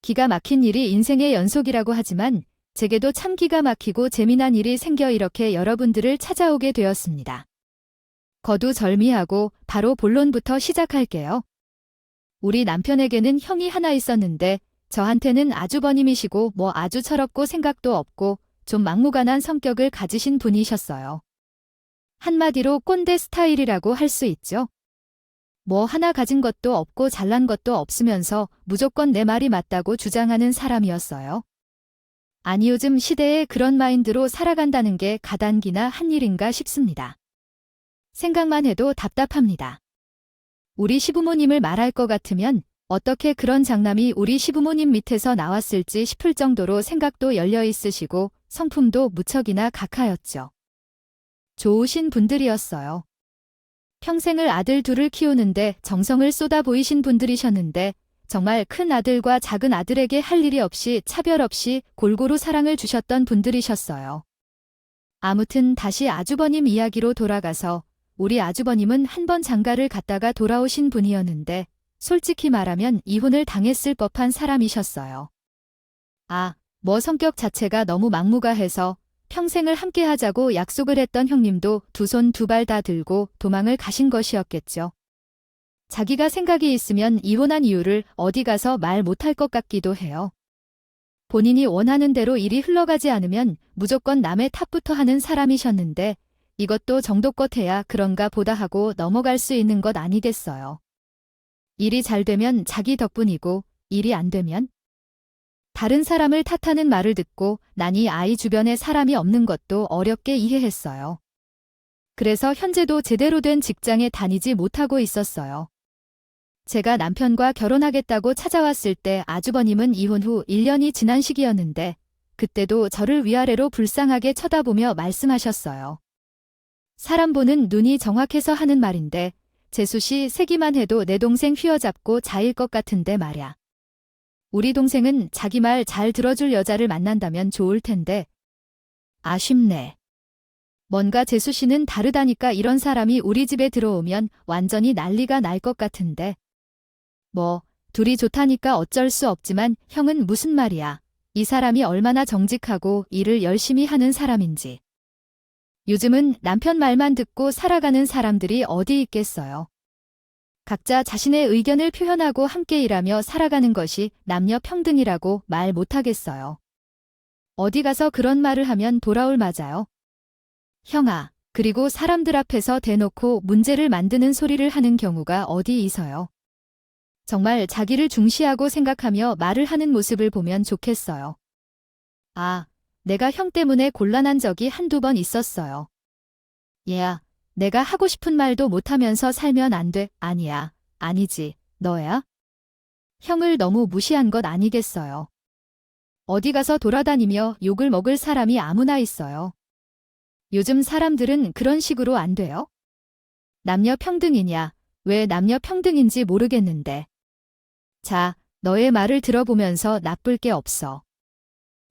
기가 막힌 일이 인생의 연속이라고 하지만 제게도 참 기가 막히고 재미난 일이 생겨 이렇게 여러분들을 찾아오게 되었습니다. 거두절미하고 바로 본론부터 시작할게요. 우리 남편에게는 형이 하나 있었는데 저한테는 아주버님이시고 뭐 아주 철없고 생각도 없고 좀 막무가내한 성격을 가지신 분이셨어요. 한마디로 꼰대 스타일이라고 할 수 있죠. 뭐 하나 가진 것도 없고 잘난 것도 없으면서 무조건 내 말이 맞다고 주장하는 사람이었어요. 아니 요즘 시대에 그런 마인드로 살아간다는 게 가단기나 한 일인가 싶습니다. 생각만 해도 답답합니다. 우리 시부모님을 말할 것 같으면 어떻게 그런 장남이 우리 시부모님 밑에서 나왔을지 싶을 정도로 생각도 열려 있으시고 성품도 무척이나 각하였죠. 좋으신 분들이었어요. 평생을 아들 둘을 키우는데 정성을 쏟아 보이신 분들이셨는데 정말 큰 아들과 작은 아들에게 할 일이 없이 차별 없이 골고루 사랑을 주셨던 분들이셨어요. 아무튼 다시 아주버님 이야기로 돌아가서 우리 아주버님은 한 번 장가를 갔다가 돌아오신 분이었는데 솔직히 말하면 이혼을 당했을 법한 사람이셨어요. 뭐 성격 자체가 너무 막무가해서 평생을 함께 하자고 약속을 했던 형님도 두 손 두 발 다 들고 도망을 가신 것이었겠죠. 자기가 생각이 있으면 이혼한 이유를 어디 가서 말 못할 것 같기도 해요. 본인이 원하는 대로 일이 흘러가지 않으면 무조건 남의 탓부터 하는 사람이셨는데 이것도 정도껏 해야 그런가 보다 하고 넘어갈 수 있는 것 아니겠어요. 일이 잘 되면 자기 덕분이고 일이 안 되면 다른 사람을 탓하는 말을 듣고 난이 아이 주변에 사람이 없는 것도 어렵게 이해했어요. 그래서 현재도 제대로 된 직장에 다니지 못하고 있었어요. 제가 남편과 결혼하겠다고 찾아왔을 때 아주버님은 이혼 후 1년이 지난 시기였는데 그때도 저를 위아래로 불쌍하게 쳐다보며 말씀하셨어요. 사람 보는 눈이 정확해서 하는 말인데 재수씨 세기만 해도 내 동생 휘어잡고 자일 것 같은데 말야. 우리 동생은 자기 말 잘 들어줄 여자를 만난다면 좋을 텐데. 아쉽네. 뭔가 재수씨는 다르다니까 이런 사람이 우리 집에 들어오면 완전히 난리가 날 것 같은데. 뭐 둘이 좋다니까 어쩔 수 없지만 형은 무슨 말이야. 이 사람이 얼마나 정직하고 일을 열심히 하는 사람인지. 요즘은 남편 말만 듣고 살아가는 사람들이 어디 있겠어요. 각자 자신의 의견을 표현하고 함께 일하며 살아가는 것이 남녀 평등이라고 말 못하겠어요. 어디 가서 그런 말을 하면 돌아올 맞아요. 형아, 그리고 사람들 앞에서 대놓고 문제를 만드는 소리를 하는 경우가 어디 있어요. 정말 자기를 중시하고 생각하며 말을 하는 모습을 보면 좋겠어요. 내가 형 때문에 곤란한 적이 한두 번 있었어요. 얘야, 내가 하고 싶은 말도 못하면서 살면 안 돼. 아니야. 아니지. 너야? 형을 너무 무시한 것 아니겠어요. 어디 가서 돌아다니며 욕을 먹을 사람이 아무나 있어요. 요즘 사람들은 그런 식으로 안 돼요? 남녀 평등이냐? 왜 남녀 평등인지 모르겠는데. 자, 너의 말을 들어보면서 나쁠 게 없어.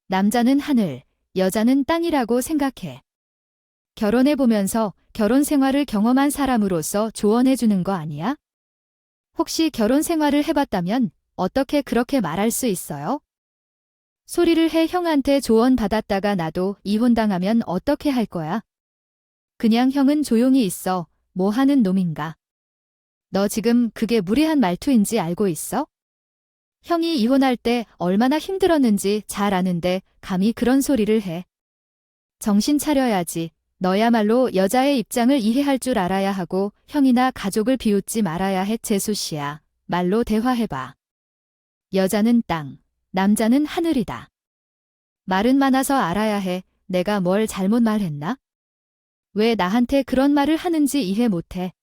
남자는 하늘, 여자는 땅이라고 생각해. 결혼해보면서 결혼 생활을 경험한 사람으로서 조언해주는 거 아니야? 혹시 결혼 생활을 해봤다면 어떻게 그렇게 말할 수 있어요? 소리를 해 형한테 조언 받았다가 나도 이혼당하면 어떻게 할 거야? 그냥 형은 조용히 있어. 뭐 하는 놈인가? 너 지금 그게 무례한 말투인지 알고 있어? 형이 이혼할 때 얼마나 힘들었는지 잘 아는데 감히 그런 소리를 해. 정신 차려야지. 너야말로 여자의 입장을 이해할 줄 알아야 하고 형이나 가족을 비웃지 말아야 해. 재수씨야. 말로 대화해봐. 여자는 땅, 남자는 하늘이다. 말은 많아서 알아야 해. 내가 뭘 잘못 말했나? 왜 나한테 그런 말을 하는지 이해 못해.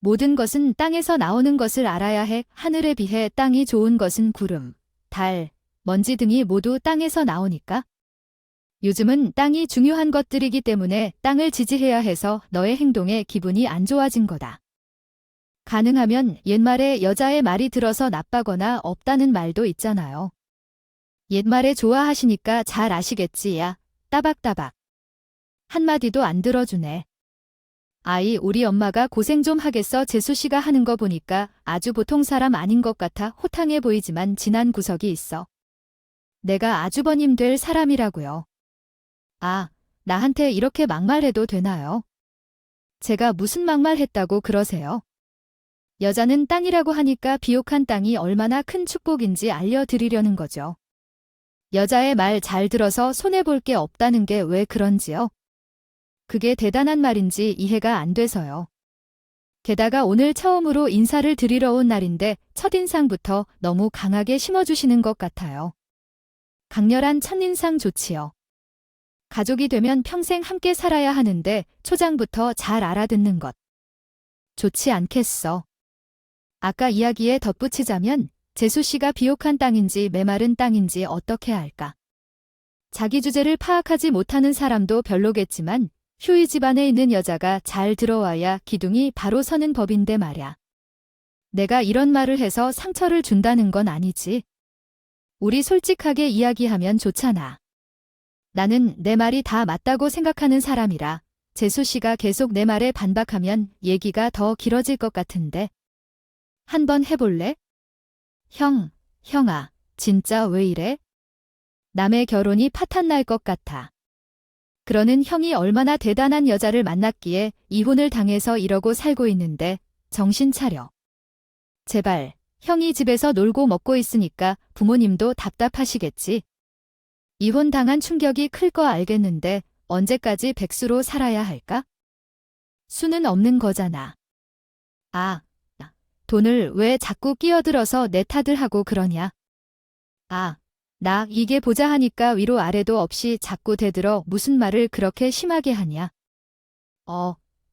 모든 것은 땅에서 나오는 것을 알아야 해. 하늘에 비해 땅이 좋은 것은 구름, 달, 먼지 등이 모두 땅에서 나오니까. 요즘은 땅이 중요한 것들이기 때문에 땅을 지지해야 해서 너의 행동에 기분이 안 좋아진 거다. 가능하면 옛말에 여자의 말이 들어서 나빠거나 없다는 말도 있잖아요. 옛말에 좋아하시니까 잘 아시겠지. 야, 따박따박. 한마디도 안 들어주네. 아이, 우리 엄마가 고생 좀 하겠어. 재수 씨가 하는 거 보니까 아주 보통 사람 아닌 것 같아. 호탕해 보이지만 진한 구석이 있어. 내가 아주버님 될 사람이라고요. 아, 나한테 이렇게 막말해도 되나요? 제가 무슨 막말했다고 그러세요? 여자는 땅이라고 하니까 비옥한 땅이 얼마나 큰 축복인지 알려드리려는 거죠. 여자의 말 잘 들어서 손해볼 게 없다는 게 왜 그런지요? 그게 대단한 말인지 이해가 안 돼서요. 게다가 오늘 처음으로 인사를 드리러 온 날인데 첫인상부터 너무 강하게 심어주시는 것 같아요. 강렬한 첫인상 좋지요. 가족이 되면 평생 함께 살아야 하는데 초장부터 잘 알아듣는 것. 좋지 않겠어. 아까 이야기에 덧붙이자면 재수 씨가 비옥한 땅인지 메마른 땅인지 어떻게 알까? 자기 주제를 파악하지 못하는 사람도 별로겠지만 효이 집안에 있는 여자가 잘 들어와야 기둥이 바로 서는 법인데 말야. 내가 이런 말을 해서 상처를 준다는 건 아니지. 우리 솔직하게 이야기하면 좋잖아. 나는 내 말이 다 맞다고 생각하는 사람이라 재수 씨가 계속 내 말에 반박하면 얘기가 더 길어질 것 같은데. 한번 해볼래? 형아, 진짜 왜 이래? 남의 결혼이 파탄 날 것 같아. 그러는 형이 얼마나 대단한 여자를 만났기에 이혼을 당해서 이러고 살고 있는데 정신 차려. 제발, 형이 집에서 놀고 먹고 있으니까 부모님도 답답하시겠지. 이혼 당한 충격이 클 거 알겠는데 언제까지 백수로 살아야 할까? 수는 없는 거잖아. 아, 돈을 왜 자꾸 끼어들어서 내 탓을 하고 그러냐? 아, 나 이게 보자 하니까 위로 아래도 없이 자꾸 대들어 무슨 말을 그렇게 심하게 하냐?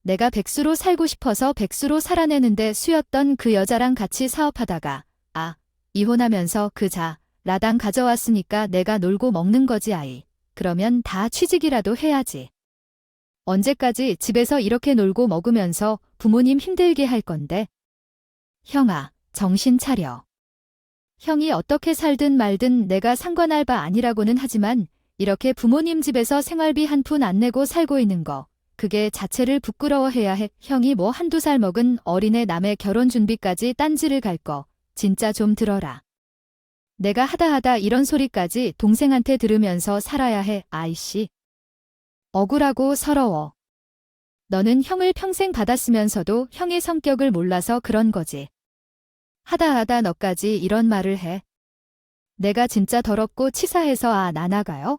내가 백수로 살고 싶어서 백수로 살아내는데 수였던 그 여자랑 같이 사업하다가 이혼하면서 라당 가져왔으니까 내가 놀고 먹는 거지 아이. 그러면 다 취직이라도 해야지. 언제까지 집에서 이렇게 놀고 먹으면서 부모님 힘들게 할 건데? 형아, 정신 차려. 형이 어떻게 살든 말든 내가 상관할 바 아니라고는 하지만 이렇게 부모님 집에서 생활비 한 푼 안 내고 살고 있는 거, 그게 자체를 부끄러워해야 해. 형이 뭐 한두 살 먹은 어린애 남의 결혼 준비까지 딴지를 갈 거, 진짜 좀 들어라. 내가 하다 이런 소리까지 동생한테 들으면서 살아야 해, 아이씨. 억울하고 서러워. 너는 형을 평생 받았으면서도 형의 성격을 몰라서 그런 거지. 하다 너까지 이런 말을 해. 내가 진짜 더럽고 치사해서 나 나가요?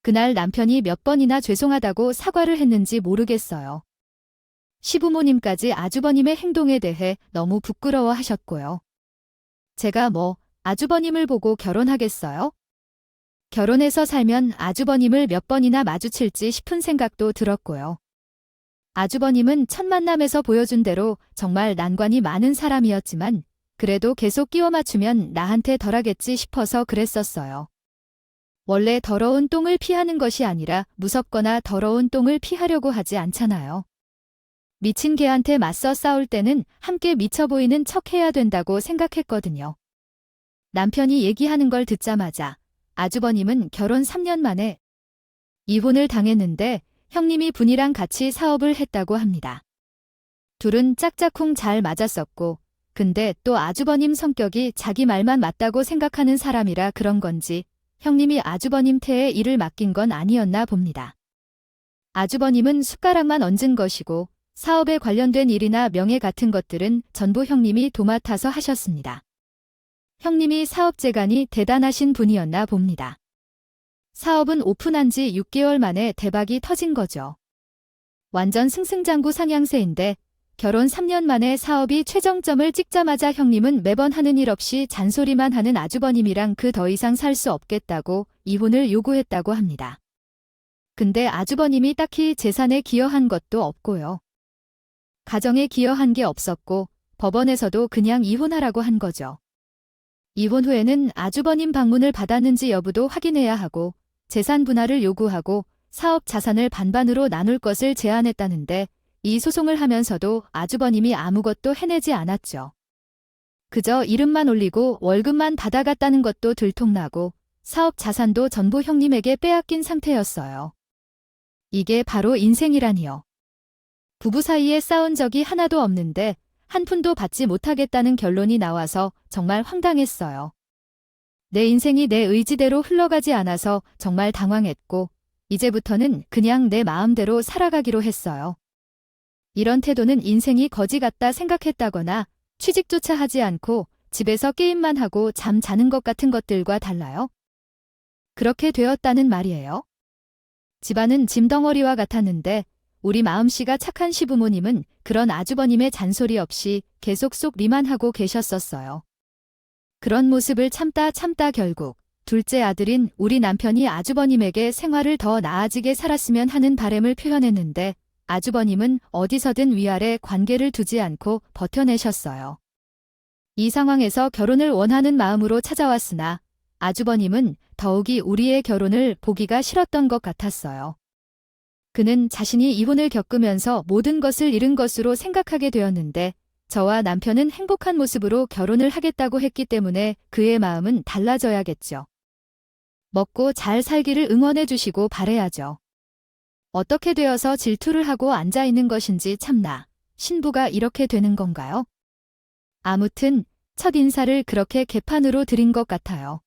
그날 남편이 몇 번이나 죄송하다고 사과를 했는지 모르겠어요. 시부모님까지 아주버님의 행동에 대해 너무 부끄러워하셨고요. 제가 아주버님을 보고 결혼하겠어요? 결혼해서 살면 아주버님을 몇 번이나 마주칠지 싶은 생각도 들었고요. 아주버님은 첫 만남에서 보여준 대로 정말 난관이 많은 사람이었지만 그래도 계속 끼워 맞추면 나한테 덜하겠지 싶어서 그랬었어요. 원래 더러운 똥을 피하는 것이 아니라 무섭거나 더러운 똥을 피하려고 하지 않잖아요. 미친 개한테 맞서 싸울 때는 함께 미쳐 보이는 척 해야 된다고 생각했거든요. 남편이 얘기하는 걸 듣자마자 아주버님은 결혼 3년 만에 이혼을 당했는데 형님이 분이랑 같이 사업을 했다고 합니다. 둘은 짝짝꿍 잘 맞았었고 근데 또 아주버님 성격이 자기 말만 맞다고 생각하는 사람이라 그런 건지 형님이 아주버님 태에 일을 맡긴 건 아니었나 봅니다. 아주버님은 숟가락만 얹은 것이고 사업에 관련된 일이나 명예 같은 것들은 전부 형님이 도맡아서 하셨습니다. 형님이 사업재간이 대단하신 분이었나 봅니다. 사업은 오픈한 지 6개월 만에 대박이 터진 거죠. 완전 승승장구 상향세인데 결혼 3년 만에 사업이 최정점을 찍자마자 형님은 매번 하는 일 없이 잔소리만 하는 아주버님이랑 그 더 이상 살 수 없겠다고 이혼을 요구했다고 합니다. 근데 아주버님이 딱히 재산에 기여한 것도 없고요. 가정에 기여한 게 없었고 법원에서도 그냥 이혼하라고 한 거죠. 이혼 후에는 아주버님 방문을 받았는지 여부도 확인해야 하고 재산 분할을 요구하고 사업 자산을 반반으로 나눌 것을 제안했다는데 이 소송을 하면서도 아주버님이 아무것도 해내지 않았죠. 그저 이름만 올리고 월급만 받아갔다는 것도 들통나고 사업 자산도 전부 형님에게 빼앗긴 상태였어요. 이게 바로 인생이라니요. 부부 사이에 싸운 적이 하나도 없는데 한 푼도 받지 못하겠다는 결론이 나와서 정말 황당했어요. 내 인생이 내 의지대로 흘러가지 않아서 정말 당황했고 이제부터는 그냥 내 마음대로 살아가기로 했어요. 이런 태도는 인생이 거지 같다 생각했다거나 취직조차 하지 않고 집에서 게임만 하고 잠 자는 것 같은 것들과 달라요. 그렇게 되었다는 말이에요. 집안은 짐덩어리와 같았는데 우리 마음씨가 착한 시부모님은 그런 아주버님의 잔소리 없이 계속 속 리만하고 계셨었어요. 그런 모습을 참다 결국 둘째 아들인 우리 남편이 아주버님에게 생활을 더 나아지게 살았으면 하는 바람을 표현했는데 아주버님은 어디서든 위아래 관계를 두지 않고 버텨내셨어요. 이 상황에서 결혼을 원하는 마음으로 찾아왔으나 아주버님은 더욱이 우리의 결혼을 보기가 싫었던 것 같았어요. 그는 자신이 이혼을 겪으면서 모든 것을 잃은 것으로 생각하게 되었는데 저와 남편은 행복한 모습으로 결혼을 하겠다고 했기 때문에 그의 마음은 달라져야겠죠. 먹고 잘 살기를 응원해 주시고 바래야죠. 어떻게 되어서 질투를 하고 앉아있는 것인지 참나, 신부가 이렇게 되는 건가요? 아무튼 첫 인사를 그렇게 개판으로 드린 것 같아요.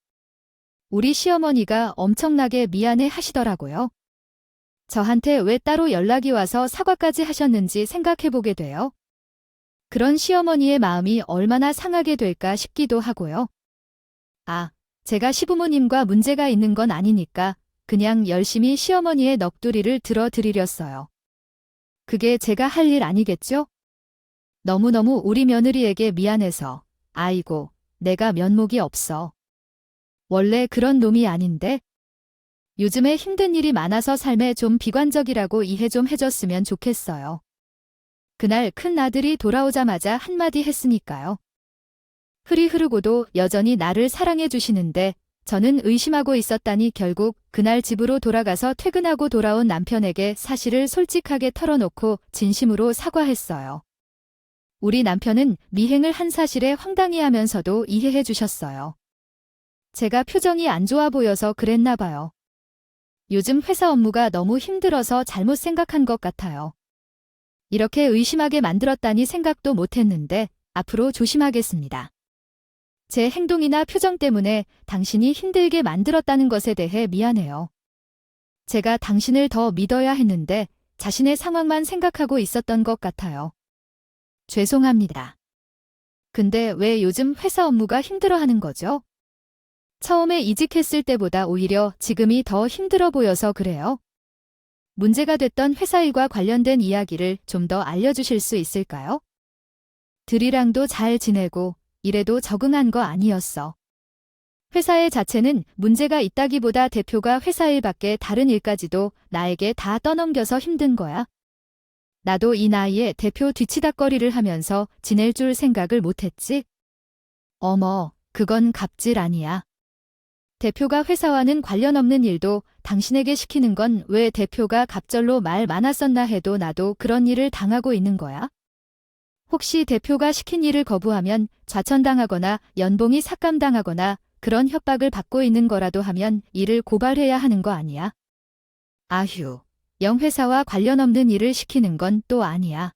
우리 시어머니가 엄청나게 미안해 하시더라고요. 저한테 왜 따로 연락이 와서 사과까지 하셨는지 생각해보게 돼요. 그런 시어머니의 마음이 얼마나 상하게 될까 싶기도 하고요. 제가 시부모님과 문제가 있는 건 아니니까 그냥 열심히 시어머니의 넋두리를 들어드리렸어요. 그게 제가 할 일 아니겠죠? 너무너무 우리 며느리에게 미안해서 아이고, 내가 면목이 없어. 원래 그런 놈이 아닌데? 요즘에 힘든 일이 많아서 삶에 좀 비관적이라고 이해 좀 해줬으면 좋겠어요. 그날 큰 아들이 돌아오자마자 한마디 했으니까요. 흐리 흐르고도 여전히 나를 사랑해 주시는데 저는 의심하고 있었다니 결국 그날 집으로 돌아가서 퇴근하고 돌아온 남편에게 사실을 솔직하게 털어놓고 진심으로 사과했어요. 우리 남편은 미행을 한 사실에 황당해하면서도 이해해 주셨어요. 제가 표정이 안 좋아 보여서 그랬나 봐요. 요즘 회사 업무가 너무 힘들어서 잘못 생각한 것 같아요. 이렇게 의심하게 만들었다니 생각도 못했는데 앞으로 조심하겠습니다. 제 행동이나 표정 때문에 당신이 힘들게 만들었다는 것에 대해 미안해요. 제가 당신을 더 믿어야 했는데 자신의 상황만 생각하고 있었던 것 같아요. 죄송합니다. 근데 왜 요즘 회사 업무가 힘들어하는 거죠? 처음에 이직했을 때보다 오히려 지금이 더 힘들어 보여서 그래요. 문제가 됐던 회사 일과 관련된 이야기를 좀 더 알려주실 수 있을까요? 들이랑도 잘 지내고 일에도 적응한 거 아니었어. 회사의 자체는 문제가 있다기보다 대표가 회사 일 밖에 다른 일까지도 나에게 다 떠넘겨서 힘든 거야. 나도 이 나이에 대표 뒤치다꺼리를 하면서 지낼 줄 생각을 못했지. 어머, 그건 갑질 아니야. 대표가 회사와는 관련 없는 일도 당신에게 시키는 건 왜 대표가 갑절로 말 많았었나 해도 나도 그런 일을 당하고 있는 거야? 혹시 대표가 시킨 일을 거부하면 좌천당하거나 연봉이 삭감당하거나 그런 협박을 받고 있는 거라도 하면 일을 고발해야 하는 거 아니야? 아휴, 영회사와 관련 없는 일을 시키는 건 또 아니야.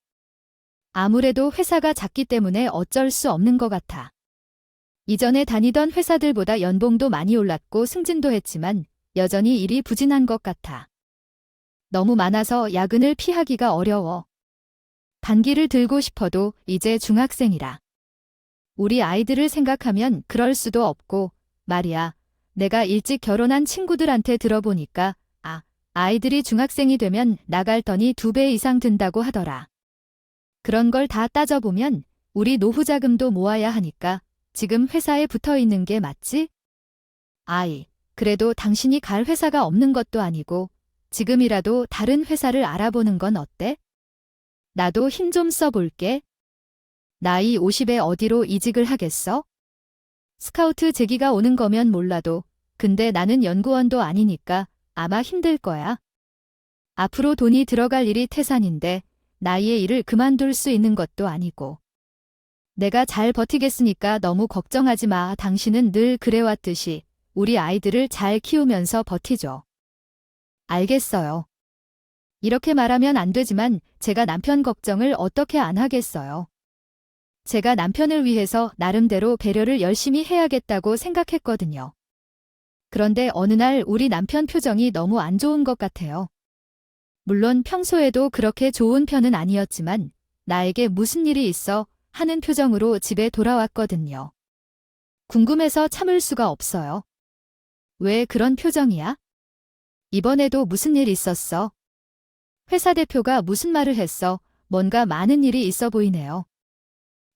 아무래도 회사가 작기 때문에 어쩔 수 없는 것 같아. 이전에 다니던 회사들보다 연봉도 많이 올랐고 승진도 했지만 여전히 일이 부진한 것 같아. 너무 많아서 야근을 피하기가 어려워. 단기를 들고 싶어도 이제 중학생이라. 우리 아이들을 생각하면 그럴 수도 없고 말이야. 내가 일찍 결혼한 친구들한테 들어보니까 아이들이 중학생이 되면 나갈 돈이 2배 이상 든다고 하더라. 그런 걸 다 따져보면 우리 노후 자금도 모아야 하니까 지금 회사에 붙어 있는 게 맞지? 그래도 당신이 갈 회사가 없는 것도 아니고 지금이라도 다른 회사를 알아보는 건 어때? 나도 힘 좀 써볼게. 나이 50에 어디로 이직을 하겠어? 스카우트 제기가 오는 거면 몰라도 근데 나는 연구원도 아니니까 아마 힘들 거야. 앞으로 돈이 들어갈 일이 태산인데 나이에 일을 그만둘 수 있는 것도 아니고. 내가 잘 버티겠으니까 너무 걱정하지 마. 당신은 늘 그래왔듯이 우리 아이들을 잘 키우면서 버티죠. 알겠어요. 이렇게 말하면 안 되지만 제가 남편 걱정을 어떻게 안 하겠어요. 제가 남편을 위해서 나름대로 배려를 열심히 해야겠다고 생각했거든요. 그런데 어느 날 우리 남편 표정이 너무 안 좋은 것 같아요. 물론 평소에도 그렇게 좋은 편은 아니었지만 나에게 무슨 일이 있어 하는 표정으로 집에 돌아왔거든요. 궁금해서 참을 수가 없어요. 왜 그런 표정이야? 이번에도 무슨 일 있었어? 회사 대표가 무슨 말을 했어? 뭔가 많은 일이 있어 보이네요.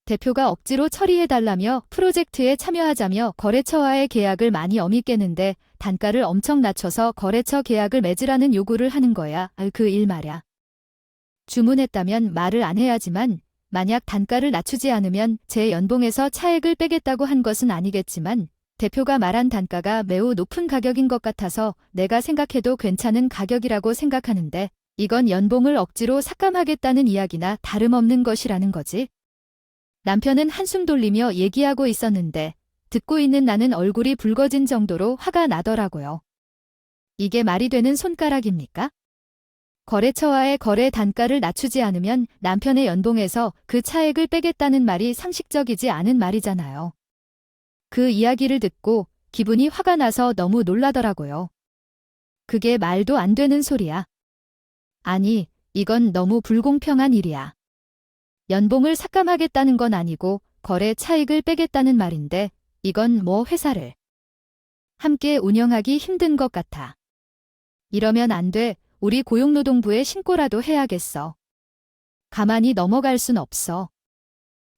대표가 억지로 처리해달라며 프로젝트에 참여하자며 거래처와의 계약을 많이 어mit겠는데 단가를 엄청 낮춰서 거래처 계약을 맺으라는 요구를 하는 거야. 그 일 말야. 주문했다면 말을 안 해야지만 만약 단가를 낮추지 않으면 제 연봉에서 차액을 빼겠다고 한 것은 아니겠지만 대표가 말한 단가가 매우 높은 가격인 것 같아서 내가 생각해도 괜찮은 가격이라고 생각하는데 이건 연봉을 억지로 삭감하겠다는 이야기나 다름없는 것이라는 거지. 남편은 한숨 돌리며 얘기하고 있었는데 듣고 있는 나는 얼굴이 붉어진 정도로 화가 나더라고요. 이게 말이 되는 손가락입니까? 거래처와의 거래 단가를 낮추지 않으면 남편의 연봉에서 그 차액을 빼겠다는 말이 상식적이지 않은 말이잖아요. 그 이야기를 듣고 기분이 화가 나서 너무 놀라더라고요. 그게 말도 안 되는 소리야. 아니, 이건 너무 불공평한 일이야. 연봉을 삭감하겠다는 건 아니고 거래 차익을 빼겠다는 말인데 이건 뭐 회사를 함께 운영하기 힘든 것 같아. 이러면 안 돼. 우리 고용노동부에 신고라도 해야겠어. 가만히 넘어갈 순 없어.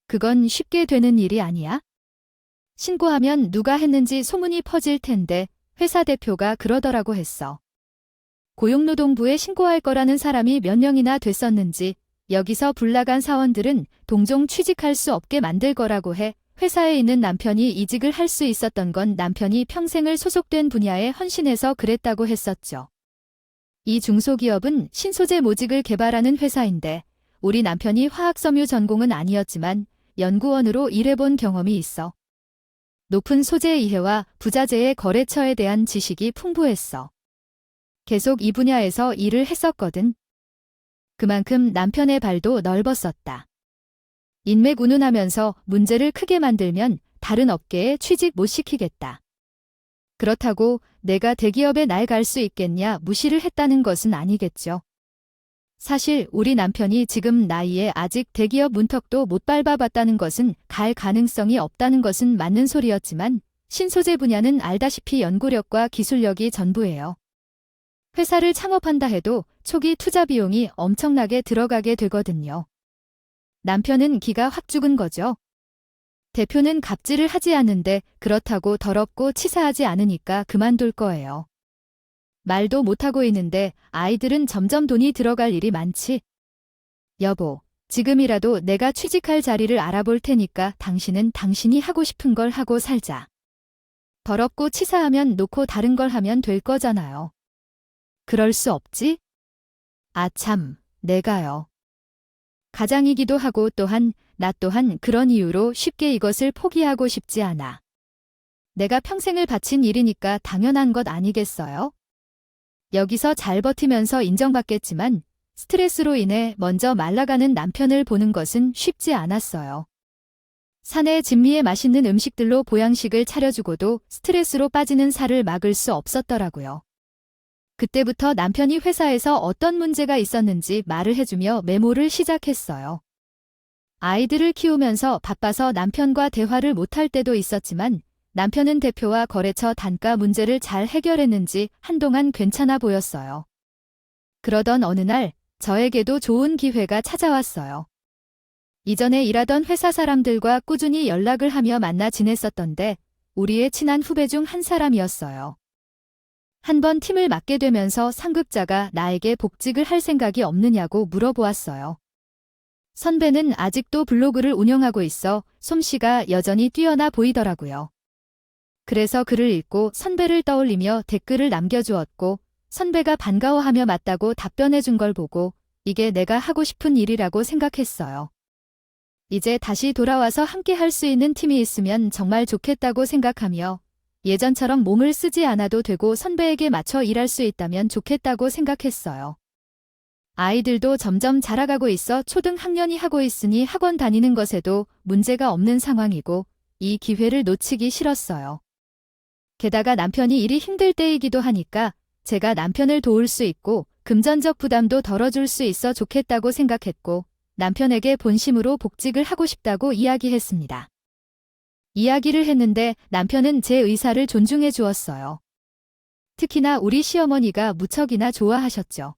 그건 쉽게 되는 일이 아니야? 신고하면 누가 했는지 소문이 퍼질 텐데 회사 대표가 그러더라고 했어. 고용노동부에 신고할 거라는 사람이 몇 명이나 됐었는지 여기서 불나간 사원들은 동종 취직할 수 없게 만들 거라고 해. 회사에 있는 남편이 이직을 할 수 있었던 건 남편이 평생을 소속된 분야에 헌신해서 그랬다고 했었죠. 이 중소기업은 신소재 모직을 개발하는 회사인데 우리 남편이 화학섬유 전공은 아니었지만 연구원으로 일해본 경험이 있어. 높은 소재 이해와 부자재의 거래처에 대한 지식이 풍부했어. 계속 이 분야에서 일을 했었거든. 그만큼 남편의 발도 넓었었다. 인맥 운운하면서 문제를 크게 만들면 다른 업계에 취직 못 시키겠다. 그렇다고 내가 대기업에 날 갈 수 있겠냐 무시를 했다는 것은 아니겠죠. 사실 우리 남편이 지금 나이에 아직 대기업 문턱도 못 밟아봤다는 것은 갈 가능성이 없다는 것은 맞는 소리였지만 신소재 분야는 알다시피 연구력과 기술력이 전부예요. 회사를 창업한다 해도 초기 투자 비용이 엄청나게 들어가게 되거든요. 남편은 기가 확 죽은 거죠. 대표는 갑질을 하지 않는데 그렇다고 더럽고 치사하지 않으니까 그만둘 거예요. 말도 못하고 있는데 아이들은 점점 돈이 들어갈 일이 많지. 여보, 지금이라도 내가 취직할 자리를 알아볼 테니까 당신은 당신이 하고 싶은 걸 하고 살자. 더럽고 치사하면 놓고 다른 걸 하면 될 거잖아요. 그럴 수 없지? 아 참, 내가요. 가장이기도 하고 또한 나 또한 그런 이유로 쉽게 이것을 포기하고 싶지 않아. 내가 평생을 바친 일이니까 당연한 것 아니겠어요? 여기서 잘 버티면서 인정받겠지만 스트레스로 인해 먼저 말라가는 남편을 보는 것은 쉽지 않았어요. 사내 진미의 맛있는 음식들로 보양식을 차려주고도 스트레스로 빠지는 살을 막을 수 없었더라고요. 그때부터 남편이 회사에서 어떤 문제가 있었는지 말을 해주며 메모를 시작했어요. 아이들을 키우면서 바빠서 남편과 대화를 못할 때도 있었지만 남편은 대표와 거래처 단가 문제를 잘 해결했는지 한동안 괜찮아 보였어요. 그러던 어느 날 저에게도 좋은 기회가 찾아왔어요. 이전에 일하던 회사 사람들과 꾸준히 연락을 하며 만나 지냈었던데 우리의 친한 후배 중 한 사람이었어요. 한번 팀을 맡게 되면서 상급자가 나에게 복직을 할 생각이 없느냐고 물어보았어요. 선배는 아직도 블로그를 운영하고 있어 솜씨가 여전히 뛰어나 보이더라고요. 그래서 글을 읽고 선배를 떠올리며 댓글을 남겨주었고 선배가 반가워하며 맞다고 답변해 준 걸 보고 이게 내가 하고 싶은 일이라고 생각했어요. 이제 다시 돌아와서 함께 할 수 있는 팀이 있으면 정말 좋겠다고 생각하며 예전처럼 몸을 쓰지 않아도 되고 선배에게 맞춰 일할 수 있다면 좋겠다고 생각했어요. 아이들도 점점 자라가고 있어 초등학년이 하고 있으니 학원 다니는 것에도 문제가 없는 상황이고 이 기회를 놓치기 싫었어요. 게다가 남편이 일이 힘들 때이기도 하니까 제가 남편을 도울 수 있고 금전적 부담도 덜어줄 수 있어 좋겠다고 생각했고 남편에게 본심으로 복직을 하고 싶다고 이야기했습니다. 이야기를 했는데 남편은 제 의사를 존중해 주었어요. 특히나 우리 시어머니가 무척이나 좋아하셨죠.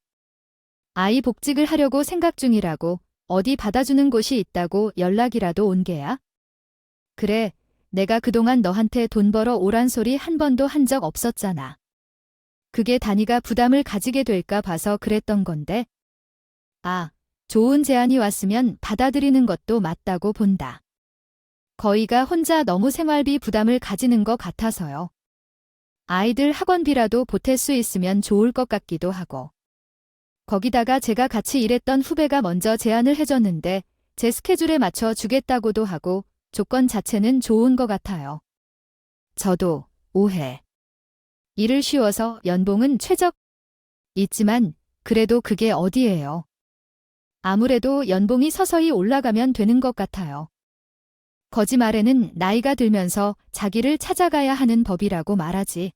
아이 복직을 하려고 생각 중이라고 어디 받아주는 곳이 있다고 연락이라도 온 게야? 그래, 내가 그동안 너한테 돈 벌어 오란 소리 한 번도 한 적 없었잖아. 그게 단이가 부담을 가지게 될까 봐서 그랬던 건데. 아, 좋은 제안이 왔으면 받아들이는 것도 맞다고 본다. 거의가 혼자 너무 생활비 부담을 가지는 것 같아서요. 아이들 학원비라도 보탤 수 있으면 좋을 것 같기도 하고. 거기다가 제가 같이 일했던 후배가 먼저 제안을 해줬는데 제 스케줄에 맞춰 주겠다고도 하고 조건 자체는 좋은 것 같아요. 저도 오해. 일을 쉬워서 연봉은 최적 있지만 그래도 그게 어디예요. 아무래도 연봉이 서서히 올라가면 되는 것 같아요. 거짓말에는 나이가 들면서 자기를 찾아가야 하는 법이라고 말하지.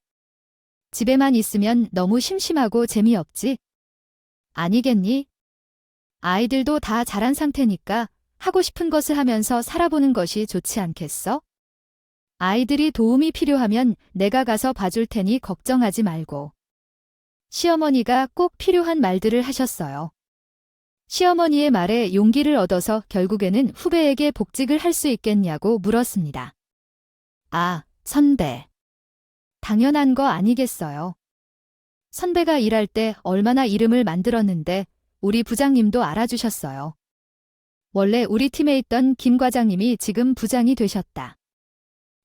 집에만 있으면 너무 심심하고 재미없지. 아니겠니? 아이들도 다 자란 상태니까 하고 싶은 것을 하면서 살아보는 것이 좋지 않겠어? 아이들이 도움이 필요하면 내가 가서 봐줄 테니 걱정하지 말고. 시어머니가 꼭 필요한 말들을 하셨어요. 시어머니의 말에 용기를 얻어서 결국에는 후배에게 복직을 할 수 있겠냐고 물었습니다. 아, 선배. 당연한 거 아니겠어요. 선배가 일할 때 얼마나 이름을 만들었는데 우리 부장님도 알아주셨어요. 원래 우리 팀에 있던 김 과장님이 지금 부장이 되셨다.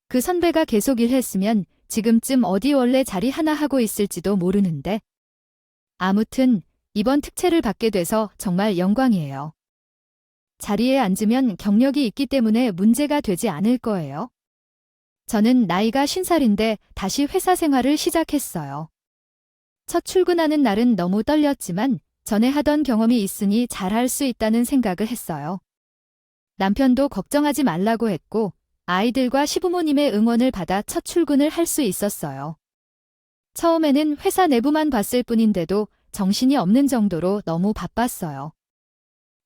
그 선배가 계속 일했으면 지금쯤 어디 원래 자리 하나 하고 있을지도 모르는데. 아무튼 이번 특채를 받게 돼서 정말 영광이에요. 자리에 앉으면 경력이 있기 때문에 문제가 되지 않을 거예요. 저는 나이가 50살인데 다시 회사 생활을 시작했어요. 첫 출근하는 날은 너무 떨렸지만 전에 하던 경험이 있으니 잘할 수 있다는 생각을 했어요. 남편도 걱정하지 말라고 했고 아이들과 시부모님의 응원을 받아 첫 출근을 할 수 있었어요. 처음에는 회사 내부만 봤을 뿐인데도 정신이 없는 정도로 너무 바빴어요.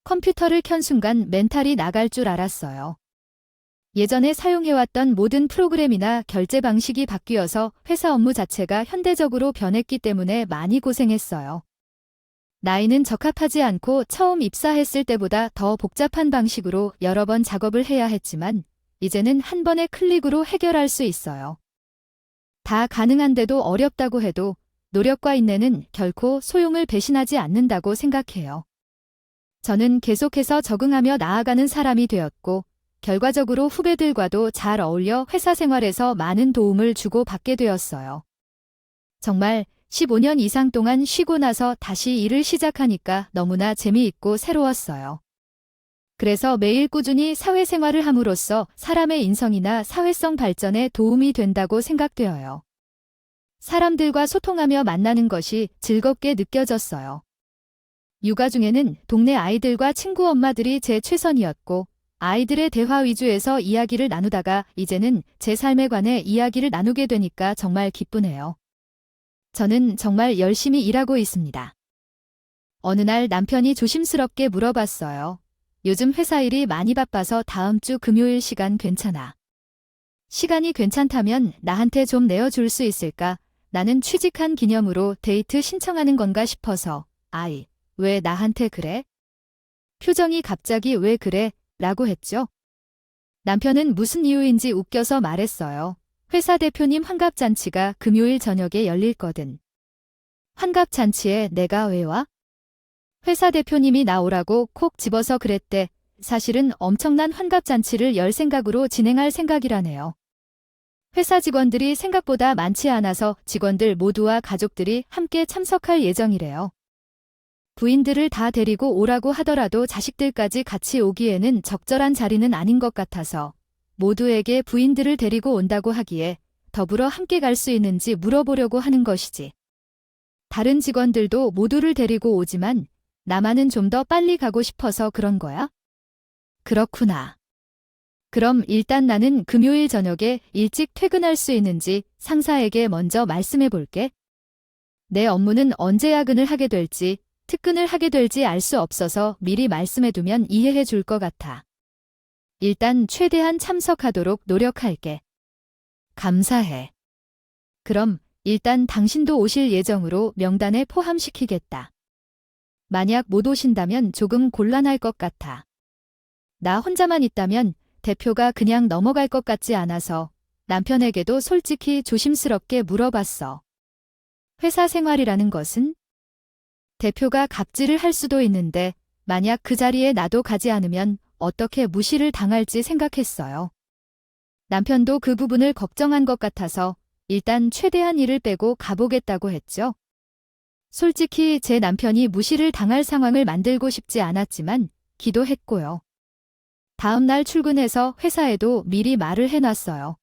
컴퓨터를 켠 순간 멘탈이 나갈 줄 알았어요. 예전에 사용해왔던 모든 프로그램이나 결제 방식이 바뀌어서 회사 업무 자체가 현대적으로 변했기 때문에 많이 고생했어요. 나이는 적합하지 않고 처음 입사했을 때보다 더 복잡한 방식으로 여러 번 작업을 해야 했지만 이제는 한 번의 클릭으로 해결할 수 있어요. 다 가능한데도 어렵다고 해도 노력과 인내는 결코 소용을 배신하지 않는다고 생각해요. 저는 계속해서 적응하며 나아가는 사람이 되었고 결과적으로 후배들과도 잘 어울려 회사 생활에서 많은 도움을 주고 받게 되었어요. 정말 15년 이상 동안 쉬고 나서 다시 일을 시작하니까 너무나 재미있고 새로웠어요. 그래서 매일 꾸준히 사회생활을 함으로써 사람의 인성이나 사회성 발전에 도움이 된다고 생각되어요. 사람들과 소통하며 만나는 것이 즐겁게 느껴졌어요. 육아 중에는 동네 아이들과 친구 엄마들이 제 최선이었고 아이들의 대화 위주에서 이야기를 나누다가 이제는 제 삶에 관해 이야기를 나누게 되니까 정말 기쁘네요. 저는 정말 열심히 일하고 있습니다. 어느 날 남편이 조심스럽게 물어봤어요. 요즘 회사 일이 많이 바빠서 다음 주 금요일 시간 괜찮아. 시간이 괜찮다면 나한테 좀 내어줄 수 있을까? 나는 취직한 기념으로 데이트 신청하는 건가 싶어서. 아이, 왜 나한테 그래? 표정이 갑자기 왜 그래? 라고 했죠. 남편은 무슨 이유인지 웃겨서 말했어요. 회사 대표님 환갑잔치가 금요일 저녁에 열릴 거든. 환갑잔치에 내가 왜 와? 회사 대표님이 나오라고 콕 집어서 그랬대. 사실은 엄청난 환갑잔치를 열 생각으로 진행할 생각이라네요. 회사 직원들이 생각보다 많지 않아서 직원들 모두와 가족들이 함께 참석할 예정이래요. 부인들을 다 데리고 오라고 하더라도 자식들까지 같이 오기에는 적절한 자리는 아닌 것 같아서 모두에게 부인들을 데리고 온다고 하기에 더불어 함께 갈 수 있는지 물어보려고 하는 것이지. 다른 직원들도 모두를 데리고 오지만 나만은 좀 더 빨리 가고 싶어서 그런 거야? 그렇구나. 그럼 일단 나는 금요일 저녁에 일찍 퇴근할 수 있는지 상사에게 먼저 말씀해 볼게. 내 업무는 언제 야근을 하게 될지, 특근을 하게 될지 알 수 없어서 미리 말씀해 두면 이해해 줄 것 같아. 일단 최대한 참석하도록 노력할게. 감사해. 그럼 일단 당신도 오실 예정으로 명단에 포함시키겠다. 만약 못 오신다면 조금 곤란할 것 같아. 나 혼자만 있다면 대표가 그냥 넘어갈 것 같지 않아서 남편에게도 솔직히 조심스럽게 물어봤어. 회사 생활이라는 것은? 대표가 갑질을 할 수도 있는데 만약 그 자리에 나도 가지 않으면 어떻게 무시를 당할지 생각했어요. 남편도 그 부분을 걱정한 것 같아서 일단 최대한 일을 빼고 가보겠다고 했죠. 솔직히 제 남편이 무시를 당할 상황을 만들고 싶지 않았지만 기도했고요. 다음 날 출근해서 회사에도 미리 말을 해놨어요.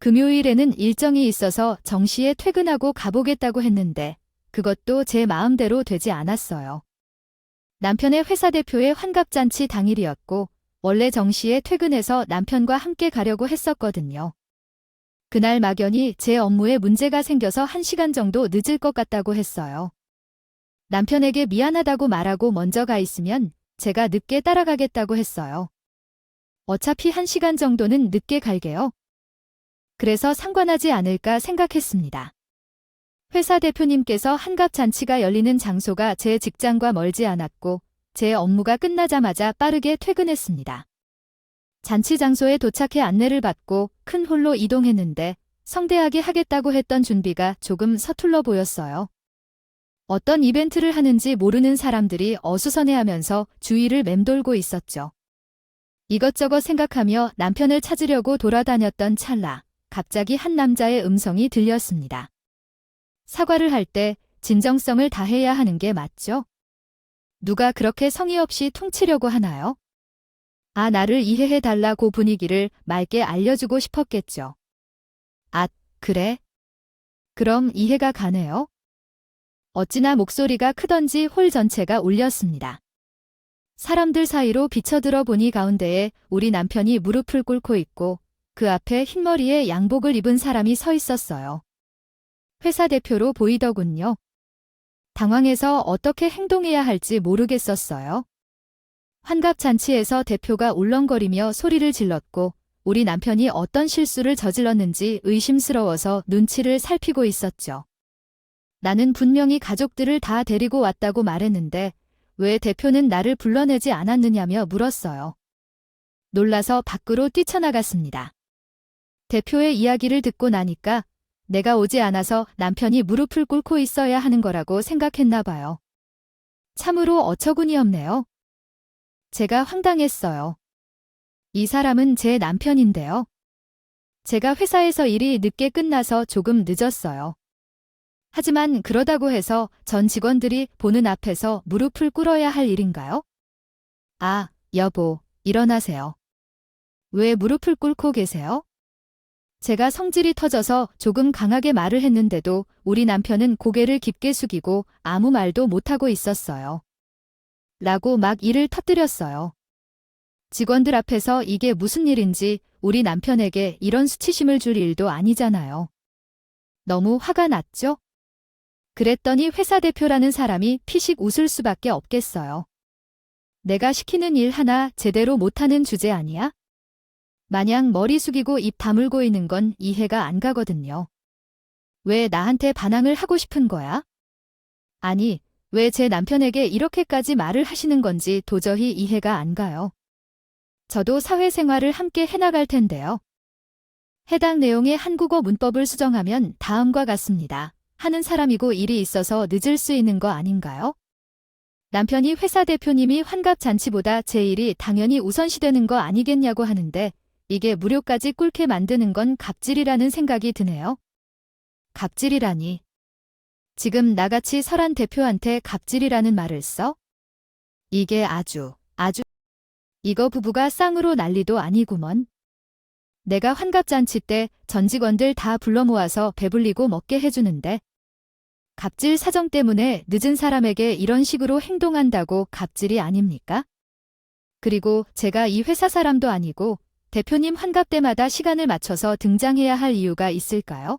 금요일에는 일정이 있어서 정시에 퇴근하고 가보겠다고 했는데 그것도 제 마음대로 되지 않았어요. 남편의 회사 대표의 환갑잔치 당일이었고 원래 정시에 퇴근해서 남편과 함께 가려고 했었거든요. 그날 막연히 제 업무에 문제가 생겨서 1시간 정도 늦을 것 같다고 했어요. 남편에게 미안하다고 말하고 먼저 가 있으면 제가 늦게 따라가겠다고 했어요. 어차피 1시간 정도는 늦게 갈게요. 그래서 상관하지 않을까 생각했습니다. 회사 대표님께서 환갑잔치가 열리는 장소가 제 직장과 멀지 않았고 제 업무가 끝나자마자 빠르게 퇴근했습니다. 잔치 장소에 도착해 안내를 받고 큰 홀로 이동했는데 성대하게 하겠다고 했던 준비가 조금 서툴러 보였어요. 어떤 이벤트를 하는지 모르는 사람들이 어수선해하면서 주위를 맴돌고 있었죠. 이것저것 생각하며 남편을 찾으려고 돌아다녔던 찰나 갑자기 한 남자의 음성이 들렸습니다. 사과를 할 때 진정성을 다해야 하는 게 맞죠? 누가 그렇게 성의 없이 퉁치려고 하나요? 아, 나를 이해해달라고 분위기를 맑게 알려주고 싶었겠죠. 아, 그래? 그럼 이해가 가네요. 어찌나 목소리가 크던지 홀 전체가 울렸습니다. 사람들 사이로 비쳐들어 보니 가운데에 우리 남편이 무릎을 꿇고 있고 그 앞에 흰머리에 양복을 입은 사람이 서 있었어요. 회사 대표로 보이더군요. 당황해서 어떻게 행동해야 할지 모르겠었어요. 환갑잔치에서 대표가 울렁거리며 소리를 질렀고 우리 남편이 어떤 실수를 저질렀는지 의심스러워서 눈치를 살피고 있었죠. 나는 분명히 가족들을 다 데리고 왔다고 말했는데 왜 대표는 나를 불러내지 않았느냐며 물었어요. 놀라서 밖으로 뛰쳐나갔습니다. 대표의 이야기를 듣고 나니까 내가 오지 않아서 남편이 무릎을 꿇고 있어야 하는 거라고 생각했나 봐요. 참으로 어처구니 없네요. 제가 황당했어요. 이 사람은 제 남편인데요. 제가 회사에서 일이 늦게 끝나서 조금 늦었어요. 하지만 그러다고 해서 전 직원들이 보는 앞에서 무릎을 꿇어야 할 일인가요? 아, 여보, 일어나세요. 왜 무릎을 꿇고 계세요? 제가 성질이 터져서 조금 강하게 말을 했는데도 우리 남편은 고개를 깊게 숙이고 아무 말도 못하고 있었어요. 라고 막 일을 터뜨렸어요. 직원들 앞에서 이게 무슨 일인지 우리 남편에게 이런 수치심을 줄 일도 아니잖아요. 너무 화가 났죠? 그랬더니 회사 대표라는 사람이 피식 웃을 수밖에 없겠어요. 내가 시키는 일 하나 제대로 못하는 주제 아니야? 마냥 머리 숙이고 입 다물고 있는 건 이해가 안 가거든요. 왜 나한테 반항을 하고 싶은 거야? 아니, 왜 제 남편에게 이렇게까지 말을 하시는 건지 도저히 이해가 안 가요. 저도 사회생활을 함께 해나갈 텐데요. 해당 내용의 한국어 문법을 수정하면 다음과 같습니다. 하는 사람이고 일이 있어서 늦을 수 있는 거 아닌가요? 남편이 회사 대표님이 환갑잔치보다 제 일이 당연히 우선시되는 거 아니겠냐고 하는데 이게 무료까지 꿇게 만드는 건 갑질이라는 생각이 드네요. 갑질이라니. 지금 나같이 설한 대표한테 갑질이라는 말을 써? 이게 아주 이거 부부가 쌍으로 난리도 아니구먼. 내가 환갑잔치 때 전 직원들 다 불러 모아서 배불리고 먹게 해주는데 갑질 사정 때문에 늦은 사람에게 이런 식으로 행동한다고 갑질이 아닙니까? 그리고 제가 이 회사 사람도 아니고 대표님 환갑 때마다 시간을 맞춰서 등장해야 할 이유가 있을까요?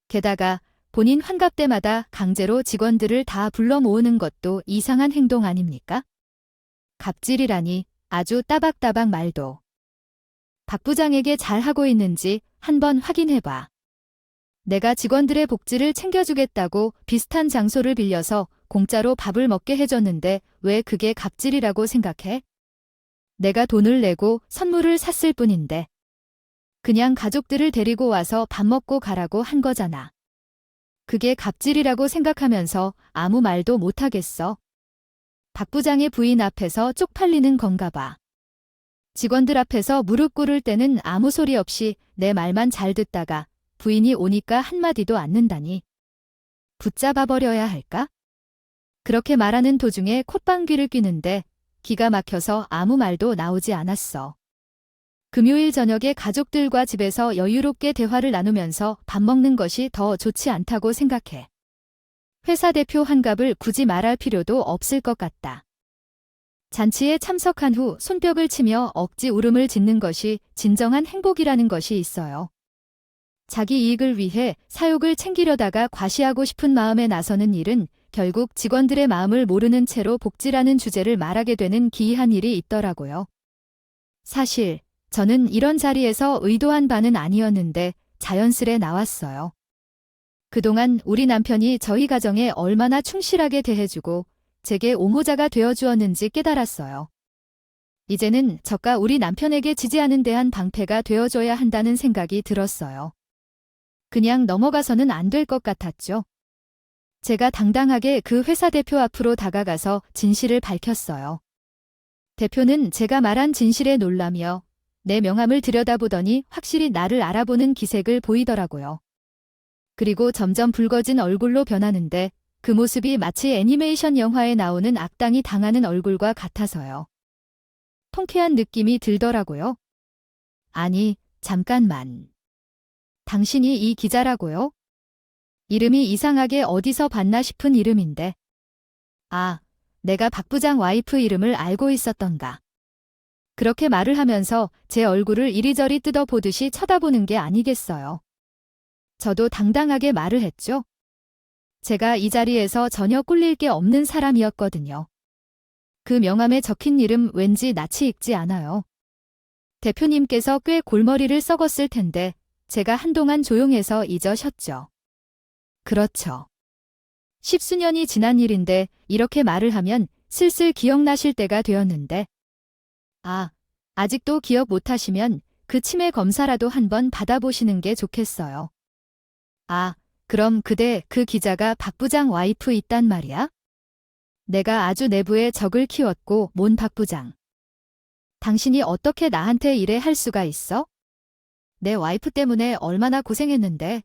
게다가 본인 환갑 때마다 강제로 직원들을 다 불러 모으는 것도 이상한 행동 아닙니까? 갑질이라니 아주 따박따박 말도. 박 부장에게 잘하고 있는지 한번 확인해봐. 내가 직원들의 복지를 챙겨주겠다고 비슷한 장소를 빌려서 공짜로 밥을 먹게 해줬는데 왜 그게 갑질이라고 생각해? 내가 돈을 내고 선물을 샀을 뿐인데. 그냥 가족들을 데리고 와서 밥 먹고 가라고 한 거잖아. 그게 갑질이라고 생각하면서 아무 말도 못하겠어. 박 부장의 부인 앞에서 쪽팔리는 건가 봐. 직원들 앞에서 무릎 꿇을 때는 아무 소리 없이 내 말만 잘 듣다가 부인이 오니까 한마디도 않는다니. 붙잡아 버려야 할까? 그렇게 말하는 도중에 콧방귀를 뀌는데 기가 막혀서 아무 말도 나오지 않았어. 금요일 저녁에 가족들과 집에서 여유롭게 대화를 나누면서 밥 먹는 것이 더 좋지 않다고 생각해. 회사 대표 환갑을 굳이 말할 필요도 없을 것 같다. 잔치에 참석한 후 손뼉을 치며 억지 울음을 짓는 것이 진정한 행복이라는 것이 있어요. 자기 이익을 위해 사욕을 챙기려다가 과시하고 싶은 마음에 나서는 일은 결국 직원들의 마음을 모르는 채로 복지라는 주제를 말하게 되는 기이한 일이 있더라고요. 사실 저는 이런 자리에서 의도한 바는 아니었는데 자연스레 나왔어요. 그동안 우리 남편이 저희 가정에 얼마나 충실하게 대해주고 제게 옹호자가 되어주었는지 깨달았어요. 이제는 저가 우리 남편에게 지지하는 데한 방패가 되어줘야 한다는 생각이 들었어요. 그냥 넘어가서는 안 될 것 같았죠. 제가 당당하게 그 회사 대표 앞으로 다가가서 진실을 밝혔어요. 대표는 제가 말한 진실에 놀라며 내 명함을 들여다보더니 확실히 나를 알아보는 기색을 보이더라고요. 그리고 점점 붉어진 얼굴로 변하는데 그 모습이 마치 애니메이션 영화에 나오는 악당이 당하는 얼굴과 같아서요. 통쾌한 느낌이 들더라고요. 아니, 잠깐만. 당신이 이 기자라고요? 이름이 이상하게 어디서 봤나 싶은 이름인데. 아, 내가 박 부장 와이프 이름을 알고 있었던가. 그렇게 말을 하면서 제 얼굴을 이리저리 뜯어보듯이 쳐다보는 게 아니겠어요. 저도 당당하게 말을 했죠. 제가 이 자리에서 전혀 꿀릴 게 없는 사람이었거든요. 그 명함에 적힌 이름 왠지 낯이 익지 않아요. 대표님께서 꽤 골머리를 썩었을 텐데 제가 한동안 조용해서 잊으셨죠. 그렇죠. 십수년이 지난 일인데 이렇게 말을 하면 슬슬 기억나실 때가 되었는데. 아, 아직도 기억 못하시면 그 치매 검사라도 한번 받아보시는 게 좋겠어요. 아, 그럼 그대 그 기자가 박 부장 와이프 있단 말이야? 내가 아주 내부에 적을 키웠고 뭔 박 부장. 당신이 어떻게 나한테 이래 할 수가 있어? 내 와이프 때문에 얼마나 고생했는데.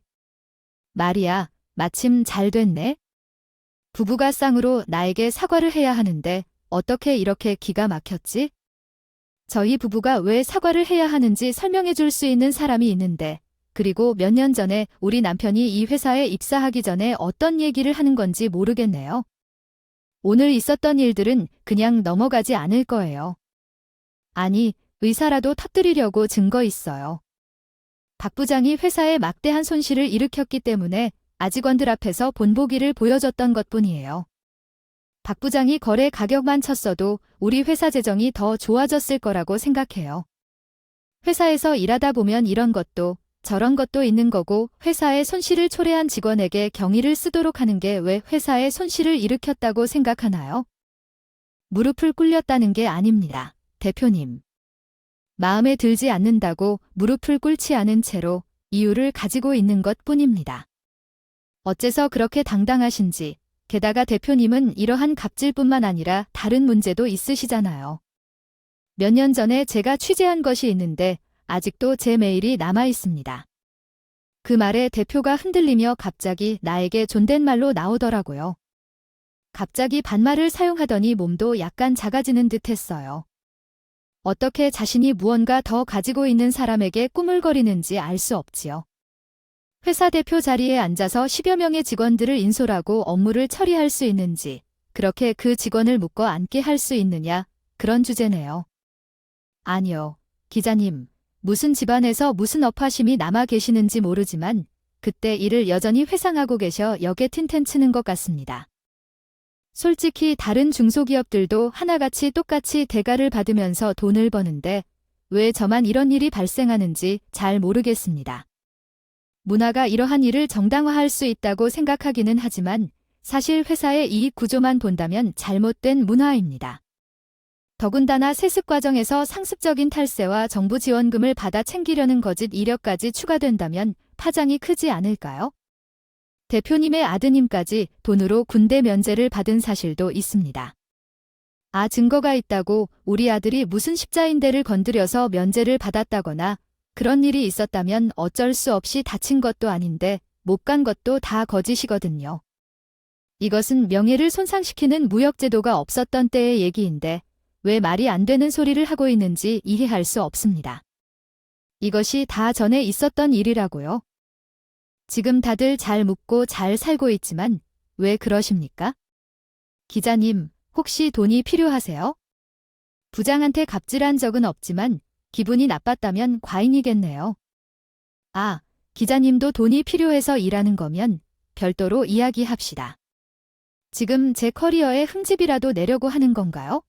말이야, 마침 잘 됐네. 부부가 쌍으로 나에게 사과를 해야 하는데 어떻게 이렇게 기가 막혔지? 저희 부부가 왜 사과를 해야 하는지 설명해 줄 수 있는 사람이 있는데, 그리고 몇 년 전에 우리 남편이 이 회사에 입사하기 전에 어떤 얘기를 하는 건지 모르겠네요. 오늘 있었던 일들은 그냥 넘어가지 않을 거예요. 아니, 의사라도 터뜨리려고 증거 있어요. 박 부장이 회사에 막대한 손실을 일으켰기 때문에 아직원들 앞에서 본보기를 보여줬던 것뿐이에요. 박 부장이 거래 가격만 쳤어도 우리 회사 재정이 더 좋아졌을 거라고 생각해요. 회사에서 일하다 보면 이런 것도 저런 것도 있는 거고 회사의 손실을 초래한 직원에게 경의를 쓰도록 하는 게 왜 회사의 손실을 일으켰다고 생각하나요? 무릎을 꿇렸다는 게 아닙니다, 대표님. 마음에 들지 않는다고 무릎을 꿇지 않은 채로 이유를 가지고 있는 것 뿐입니다. 어째서 그렇게 당당하신지, 게다가 대표님은 이러한 갑질뿐만 아니라 다른 문제도 있으시잖아요. 몇 년 전에 제가 취재한 것이 있는데 아직도 제 메일이 남아 있습니다. 그 말에 대표가 흔들리며 갑자기 나에게 존댓말로 나오더라고요. 갑자기 반말을 사용하더니 몸도 약간 작아지는 듯 했어요. 어떻게 자신이 무언가 더 가지고 있는 사람에게 꾸물거리는지 알 수 없지요. 회사 대표 자리에 앉아서 10여 명의 직원들을 인솔하고 업무를 처리할 수 있는지, 그렇게 그 직원을 묶어 앉게 할 수 있느냐, 그런 주제네요. 아니요, 기자님. 무슨 집안에서 무슨 업화심이 남아 계시는지 모르지만 그때 일을 여전히 회상하고 계셔 역에 틴텐 치는 것 같습니다. 솔직히 다른 중소기업들도 하나같이 똑같이 대가를 받으면서 돈을 버는데 왜 저만 이런 일이 발생하는지 잘 모르겠습니다. 문화가 이러한 일을 정당화할 수 있다고 생각하기는 하지만 사실 회사의 이익 구조만 본다면 잘못된 문화입니다. 더군다나 세습 과정에서 상습적인 탈세와 정부 지원금을 받아 챙기려는 거짓 이력까지 추가된다면 파장이 크지 않을까요? 대표님의 아드님까지 돈으로 군대 면제를 받은 사실도 있습니다. 증거가 있다고 우리 아들이 무슨 십자인대를 건드려서 면제를 받았다거나 그런 일이 있었다면 어쩔 수 없이 다친 것도 아닌데 못 간 것도 다 거짓이거든요. 이것은 명예를 손상시키는 무역제도가 없었던 때의 얘기인데 왜 말이 안 되는 소리를 하고 있는지 이해할 수 없습니다. 이것이 다 전에 있었던 일이라고요. 지금 다들 잘 묵고 잘 살고 있지만 왜 그러십니까? 기자님, 혹시 돈이 필요하세요? 부장한테 갑질한 적은 없지만 기분이 나빴다면 과잉이겠네요. 기자님도 돈이 필요해서 일하는 거면 별도로 이야기합시다. 지금 제 커리어에 흠집이라도 내려고 하는 건가요?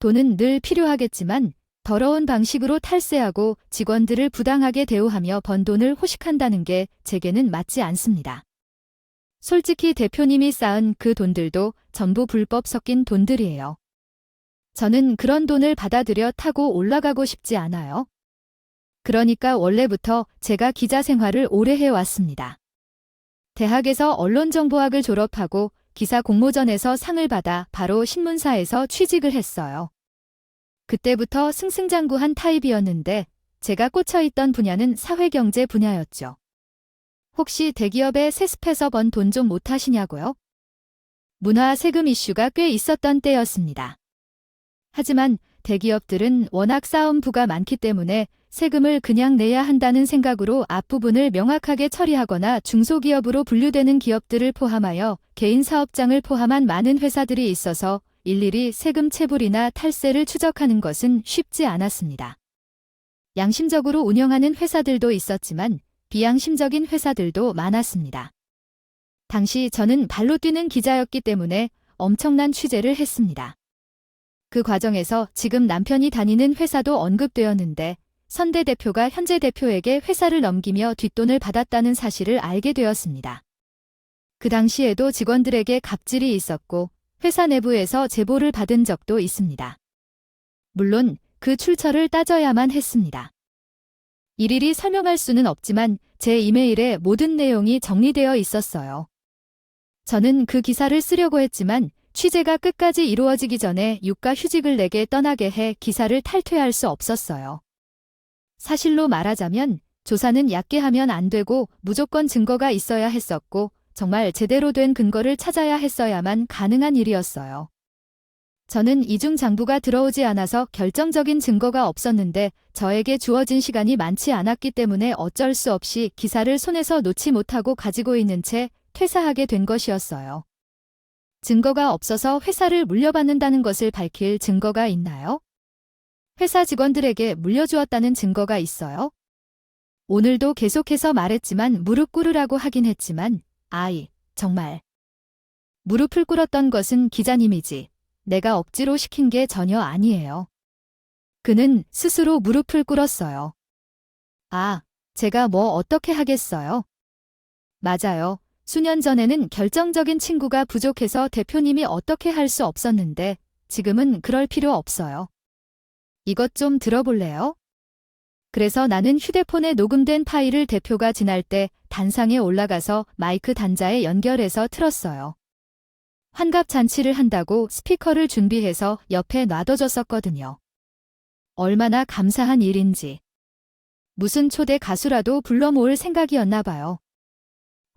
돈은 늘 필요하겠지만 더러운 방식으로 탈세하고 직원들을 부당하게 대우하며 번 돈을 호식한다는 게 제게는 맞지 않습니다. 솔직히 대표님이 쌓은 그 돈들도 전부 불법 섞인 돈들이에요. 저는 그런 돈을 받아들여 타고 올라가고 싶지 않아요. 그러니까 원래부터 제가 기자 생활을 오래 해왔습니다. 대학에서 언론정보학을 졸업하고 기사 공모전에서 상을 받아 바로 신문사에서 취직을 했어요. 그때부터 승승장구한 타입이었는데 제가 꽂혀있던 분야는 사회경제 분야였죠. 혹시 대기업에 세습해서 번 돈 좀 못하시냐고요? 문화 세금 이슈가 꽤 있었던 때였습니다. 하지만 대기업들은 워낙 쌓은 부가 많기 때문에 세금을 그냥 내야 한다는 생각으로 앞부분을 명확하게 처리하거나 중소기업으로 분류되는 기업들을 포함하여 개인 사업장을 포함한 많은 회사들이 있어서 일일이 세금 체불이나 탈세를 추적하는 것은 쉽지 않았습니다. 양심적으로 운영하는 회사들도 있었지만 비양심적인 회사들도 많았습니다. 당시 저는 발로 뛰는 기자였기 때문에 엄청난 취재를 했습니다. 그 과정에서 지금 남편이 다니는 회사도 언급되었는데 선대 대표가 현재 대표에게 회사를 넘기며 뒷돈을 받았다는 사실을 알게 되었습니다. 그 당시에도 직원들에게 갑질이 있었고 회사 내부에서 제보를 받은 적도 있습니다. 물론 그 출처를 따져야만 했습니다. 일일이 설명할 수는 없지만 제 이메일에 모든 내용이 정리되어 있었어요. 저는 그 기사를 쓰려고 했지만 취재가 끝까지 이루어지기 전에 유가 휴직을 내게 떠나게 해 기사를 탈퇴할 수 없었어요. 사실로 말하자면 조사는 얕게 하면 안 되고 무조건 증거가 있어야 했었고 정말 제대로 된 근거를 찾아야 했어야만 가능한 일이었어요. 저는 이중 장부가 들어오지 않아서 결정적인 증거가 없었는데 저에게 주어진 시간이 많지 않았기 때문에 어쩔 수 없이 기사를 손에서 놓지 못하고 가지고 있는 채 퇴사하게 된 것이었어요. 증거가 없어서 회사를 물려받는다는 것을 밝힐 증거가 있나요? 회사 직원들에게 물려주었다는 증거가 있어요? 오늘도 계속해서 말했지만 무릎 꿇으라고 하긴 했지만 정말 무릎을 꿇었던 것은 기자님이지 내가 억지로 시킨 게 전혀 아니에요. 그는 스스로 무릎을 꿇었어요. 제가 뭐 어떻게 하겠어요? 맞아요. 수년 전에는 결정적인 친구가 부족해서 대표님이 어떻게 할 수 없었는데 지금은 그럴 필요 없어요. 이것 좀 들어볼래요? 그래서 나는 휴대폰에 녹음된 파일을 대표가 지날 때 단상에 올라가서 마이크 단자에 연결해서 틀었어요. 환갑 잔치를 한다고 스피커를 준비해서 옆에 놔둬줬었거든요. 얼마나 감사한 일인지. 무슨 초대 가수라도 불러 모을 생각이었나 봐요.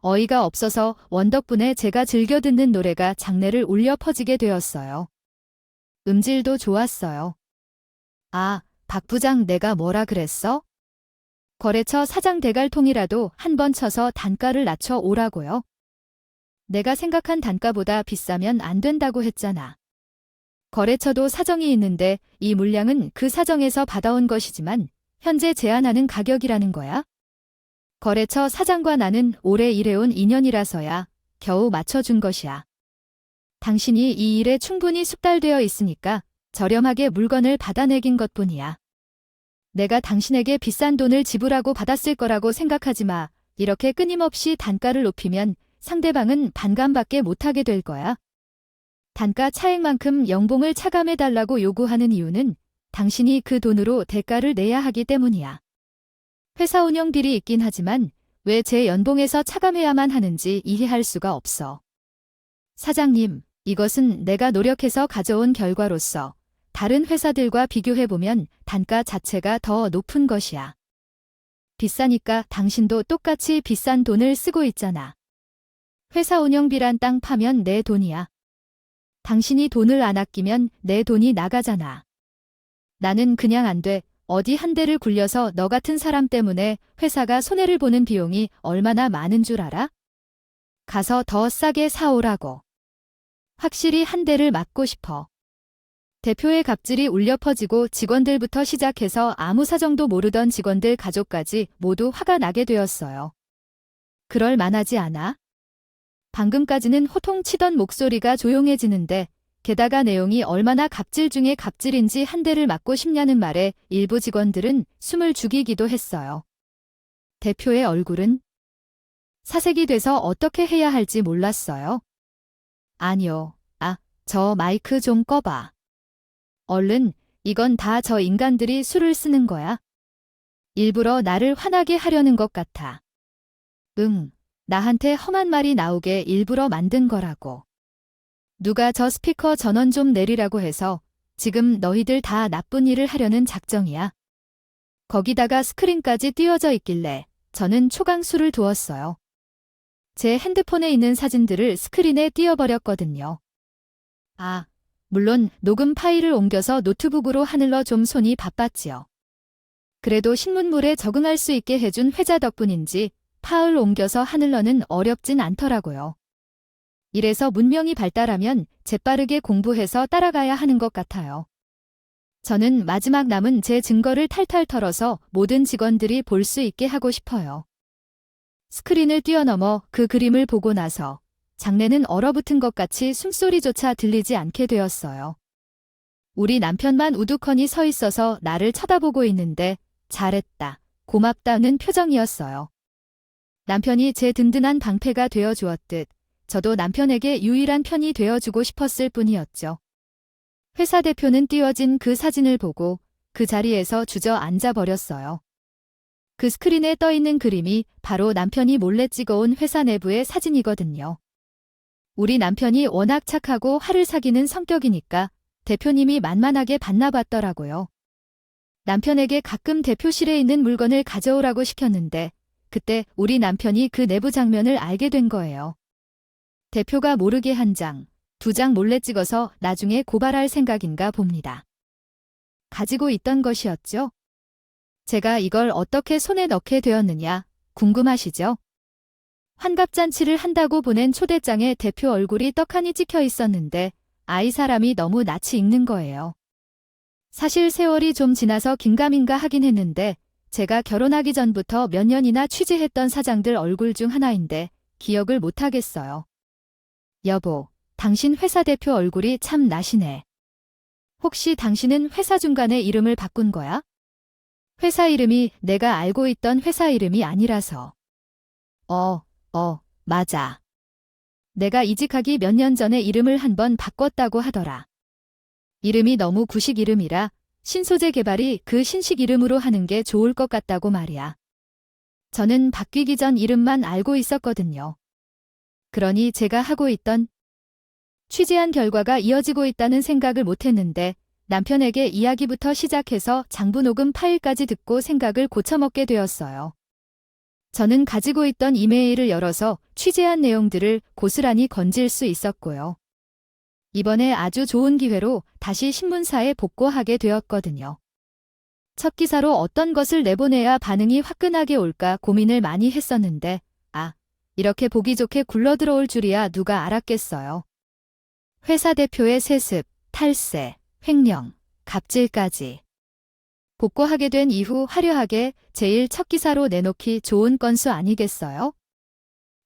어이가 없어서 원 덕분에 제가 즐겨 듣는 노래가 장내를 울려 퍼지게 되었어요. 음질도 좋았어요. 박 부장 내가 뭐라 그랬어? 거래처 사장 대갈통이라도 한 번 쳐서 단가를 낮춰 오라고요. 내가 생각한 단가보다 비싸면 안 된다고 했잖아. 거래처도 사정이 있는데 이 물량은 그 사정에서 받아온 것이지만 현재 제한하는 가격이라는 거야. 거래처 사장과 나는 오래 일해온 인연이라서야 겨우 맞춰준 것이야. 당신이 이 일에 충분히 숙달되어 있으니까 저렴하게 물건을 받아내긴 것뿐이야. 내가 당신에게 비싼 돈을 지불하고 받았을 거라고 생각하지 마. 이렇게 끊임없이 단가를 높이면 상대방은 반감밖에 못하게 될 거야. 단가 차액만큼 연봉을 차감해달라고 요구하는 이유는 당신이 그 돈으로 대가를 내야 하기 때문이야. 회사 운영비리 있긴 하지만 왜 제 연봉에서 차감해야만 하는지 이해할 수가 없어. 사장님, 이것은 내가 노력해서 가져온 결과로서 다른 회사들과 비교해보면 단가 자체가 더 높은 것이야. 비싸니까 당신도 똑같이 비싼 돈을 쓰고 있잖아. 회사 운영비란 땅 파면 내 돈이야. 당신이 돈을 안 아끼면 내 돈이 나가잖아. 나는 그냥 안 돼. 어디 한 대를 굴려서 너 같은 사람 때문에 회사가 손해를 보는 비용이 얼마나 많은 줄 알아? 가서 더 싸게 사오라고. 확실히 한 대를 맞고 싶어. 대표의 갑질이 울려 퍼지고 직원들부터 시작해서 아무 사정도 모르던 직원들 가족까지 모두 화가 나게 되었어요. 그럴 만하지 않아? 방금까지는 호통치던 목소리가 조용해지는데 게다가 내용이 얼마나 갑질 중에 갑질인지 한 대를 맞고 싶냐는 말에 일부 직원들은 숨을 죽이기도 했어요. 대표의 얼굴은 사색이 돼서 어떻게 해야 할지 몰랐어요. 아니요. 저 마이크 좀 꺼봐. 얼른, 이건 다 저 인간들이 수를 쓰는 거야. 일부러 나를 화나게 하려는 것 같아. 나한테 험한 말이 나오게 일부러 만든 거라고. 누가 저 스피커 전원 좀 내리라고 해서 지금 너희들 다 나쁜 일을 하려는 작정이야. 거기다가 스크린까지 띄워져 있길래 저는 초강수를 두었어요. 제 핸드폰에 있는 사진들을 스크린에 띄워버렸거든요. 물론 녹음 파일을 옮겨서 노트북으로 하늘러 좀 손이 바빴지요. 그래도 신문물에 적응할 수 있게 해준 회자 덕분인지 파일 옮겨서 하늘러는 어렵진 않더라고요. 이래서 문명이 발달하면 재빠르게 공부해서 따라가야 하는 것 같아요. 저는 마지막 남은 제 증거를 탈탈 털어서 모든 직원들이 볼 수 있게 하고 싶어요. 스크린을 뛰어넘어 그 그림을 보고 나서 장내는 얼어붙은 것 같이 숨소리조차 들리지 않게 되었어요. 우리 남편만 우두커니 서 있어서 나를 쳐다보고 있는데 잘했다, 고맙다는 표정이었어요. 남편이 제 든든한 방패가 되어 주었듯 저도 남편에게 유일한 편이 되어주고 싶었을 뿐이었죠. 회사 대표는 띄워진 그 사진을 보고 그 자리에서 주저앉아 버렸어요. 그 스크린에 떠있는 그림이 바로 남편이 몰래 찍어온 회사 내부의 사진이거든요. 우리 남편이 워낙 착하고 화를 사귀는 성격이니까 대표님이 만만하게 봤나 봤더라고요. 남편에게 가끔 대표실에 있는 물건을 가져오라고 시켰는데 그때 우리 남편이 그 내부 장면을 알게 된 거예요. 대표가 모르게 한 장, 두 장 몰래 찍어서 나중에 고발할 생각인가 봅니다. 가지고 있던 것이었죠. 제가 이걸 어떻게 손에 넣게 되었느냐 궁금하시죠? 환갑잔치를 한다고 보낸 초대장에 대표 얼굴이 떡하니 찍혀 있었는데 아이 사람이 너무 낯이 익는 거예요. 사실 세월이 좀 지나서 긴가민가 하긴 했는데 제가 결혼하기 전부터 몇 년이나 취재했던 사장들 얼굴 중 하나인데 기억을 못하겠어요. 여보, 당신 회사 대표 얼굴이 참 나시네. 혹시 당신은 회사 중간에 이름을 바꾼 거야? 회사 이름이 내가 알고 있던 회사 이름이 아니라서. 맞아. 내가 이직하기 몇 년 전에 이름을 한번 바꿨다고 하더라. 이름이 너무 구식 이름이라 신소재 개발이 그 신식 이름으로 하는 게 좋을 것 같다고 말이야. 저는 바뀌기 전 이름만 알고 있었거든요. 그러니 제가 하고 있던 취재한 결과가 이어지고 있다는 생각을 못했는데 남편에게 이야기부터 시작해서 장부 녹음 파일까지 듣고 생각을 고쳐먹게 되었어요. 저는 가지고 있던 이메일을 열어서 취재한 내용들을 고스란히 건질 수 있었고요. 이번에 아주 좋은 기회로 다시 신문사에 복구하게 되었거든요. 첫 기사로 어떤 것을 내보내야 반응이 화끈하게 올까 고민을 많이 했었는데, 이렇게 보기 좋게 굴러들어올 줄이야 누가 알았겠어요. 회사 대표의 세습, 탈세, 횡령, 갑질까지. 복구하게 된 이후 화려하게 제일 첫 기사로 내놓기 좋은 건수 아니겠어요?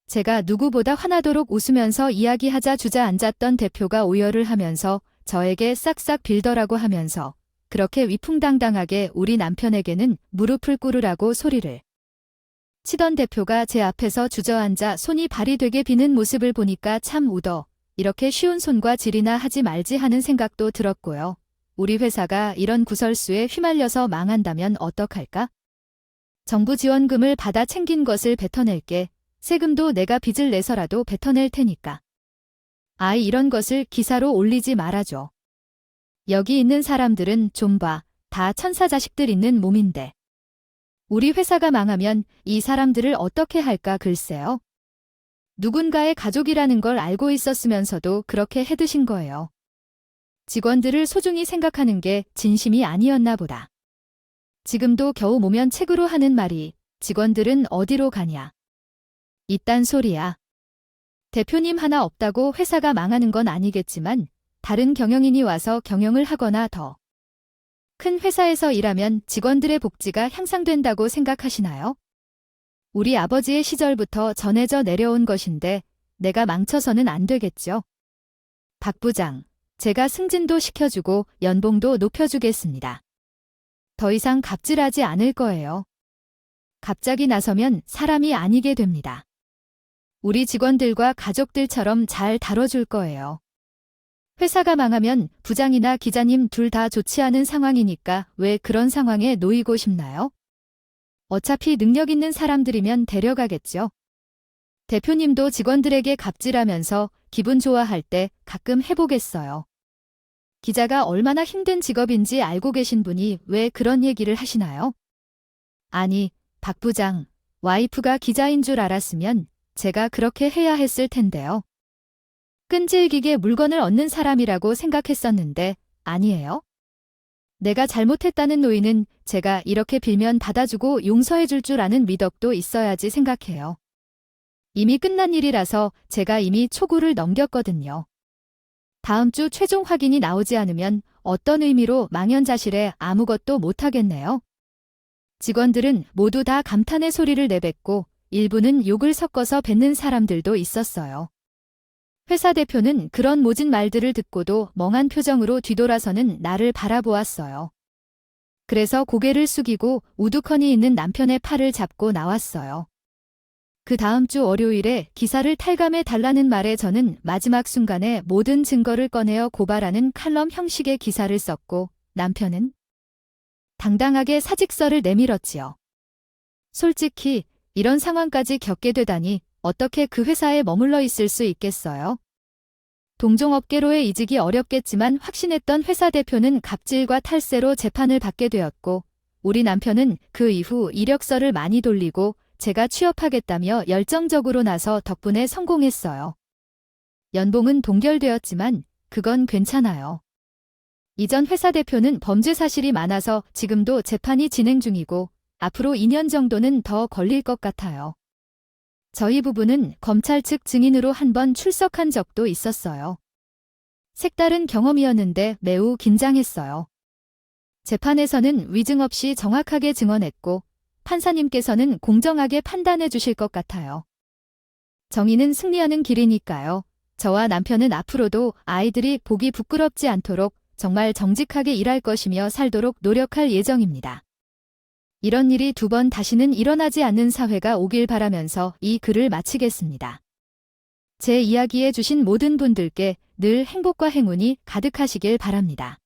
제가 누구보다 화나도록 웃으면서 이야기하자 주저앉았던 대표가 오열을 하면서 저에게 싹싹 빌더라고 하면서 그렇게 위풍당당하게 우리 남편에게는 무릎을 꿇으라고 소리를 치던 대표가 제 앞에서 주저앉아 손이 발이 되게 비는 모습을 보니까 참 이렇게 쉬운 손과 질이나 하지 말지 하는 생각도 들었고요. 우리 회사가 이런 구설수에 휘말려서 망한다면 어떡할까? 정부 지원금을 받아 챙긴 것을 뱉어낼게. 세금도 내가 빚을 내서라도 뱉어낼 테니까. 이런 것을 기사로 올리지 말아줘. 여기 있는 사람들은 좀 봐. 다 천사 자식들 있는 몸인데. 우리 회사가 망하면 이 사람들을 어떻게 할까 글쎄요. 누군가의 가족이라는 걸 알고 있었으면서도 그렇게 해드신 거예요. 직원들을 소중히 생각하는 게 진심이 아니었나 보다. 지금도 겨우 모면책으로 하는 말이 직원들은 어디로 가냐. 이딴 소리야. 대표님 하나 없다고 회사가 망하는 건 아니겠지만 다른 경영인이 와서 경영을 하거나 더 큰 회사에서 일하면 직원들의 복지가 향상된다고 생각하시나요? 우리 아버지의 시절부터 전해져 내려온 것인데 내가 망쳐서는 안 되겠죠. 박 부장, 제가 승진도 시켜주고 연봉도 높여주겠습니다. 더 이상 갑질하지 않을 거예요. 갑자기 나서면 사람이 아니게 됩니다. 우리 직원들과 가족들처럼 잘 다뤄줄 거예요. 회사가 망하면 부장이나 기자님 둘 다 좋지 않은 상황이니까 왜 그런 상황에 놓이고 싶나요? 어차피 능력 있는 사람들이면 데려가겠죠. 대표님도 직원들에게 갑질하면서 기분 좋아할 때 가끔 해보겠어요. 기자가 얼마나 힘든 직업인지 알고 계신 분이 왜 그런 얘기를 하시나요? 아니, 박 부장, 와이프가 기자인 줄 알았으면 제가 그렇게 해야 했을 텐데요. 끈질기게 물건을 얻는 사람이라고 생각했었는데 아니에요? 내가 잘못했다는 노인은 제가 이렇게 빌면 받아주고 용서해줄 줄 아는 미덕도 있어야지 생각해요. 이미 끝난 일이라서 제가 이미 초구를 넘겼거든요. 다음 주 최종 확인이 나오지 않으면 어떤 의미로 망연자실해 아무것도 못하겠네요. 직원들은 모두 다 감탄의 소리를 내뱉고 일부는 욕을 섞어서 뱉는 사람들도 있었어요. 회사 대표는 그런 모진 말들을 듣고도 멍한 표정으로 뒤돌아서는 나를 바라보았어요. 그래서 고개를 숙이고 우두커니 있는 남편의 팔을 잡고 나왔어요. 그 다음 주 월요일에 기사를 탈감해 달라는 말에 저는 마지막 순간에 모든 증거를 꺼내어 고발하는 칼럼 형식의 기사를 썼고 남편은 당당하게 사직서를 내밀었지요. 솔직히 이런 상황까지 겪게 되다니 어떻게 그 회사에 머물러 있을 수 있겠어요? 동종업계로의 이직이 어렵겠지만 확신했던 회사 대표는 갑질과 탈세로 재판을 받게 되었고 우리 남편은 그 이후 이력서를 많이 돌리고 제가 취업하겠다며 열정적으로 나서 덕분에 성공했어요. 연봉은 동결되었지만 그건 괜찮아요. 이전 회사 대표는 범죄 사실이 많아서 지금도 재판이 진행 중이고 앞으로 2년 정도는 더 걸릴 것 같아요. 저희 부부는 검찰 측 증인으로 한 번 출석한 적도 있었어요. 색다른 경험이었는데 매우 긴장했어요. 재판에서는 위증 없이 정확하게 증언했고 판사님께서는 공정하게 판단해 주실 것 같아요. 정의는 승리하는 길이니까요. 저와 남편은 앞으로도 아이들이 보기 부끄럽지 않도록 정말 정직하게 일할 것이며 살도록 노력할 예정입니다. 이런 일이 2번 다시는 일어나지 않는 사회가 오길 바라면서 이 글을 마치겠습니다. 제 이야기해 주신 모든 분들께 늘 행복과 행운이 가득하시길 바랍니다.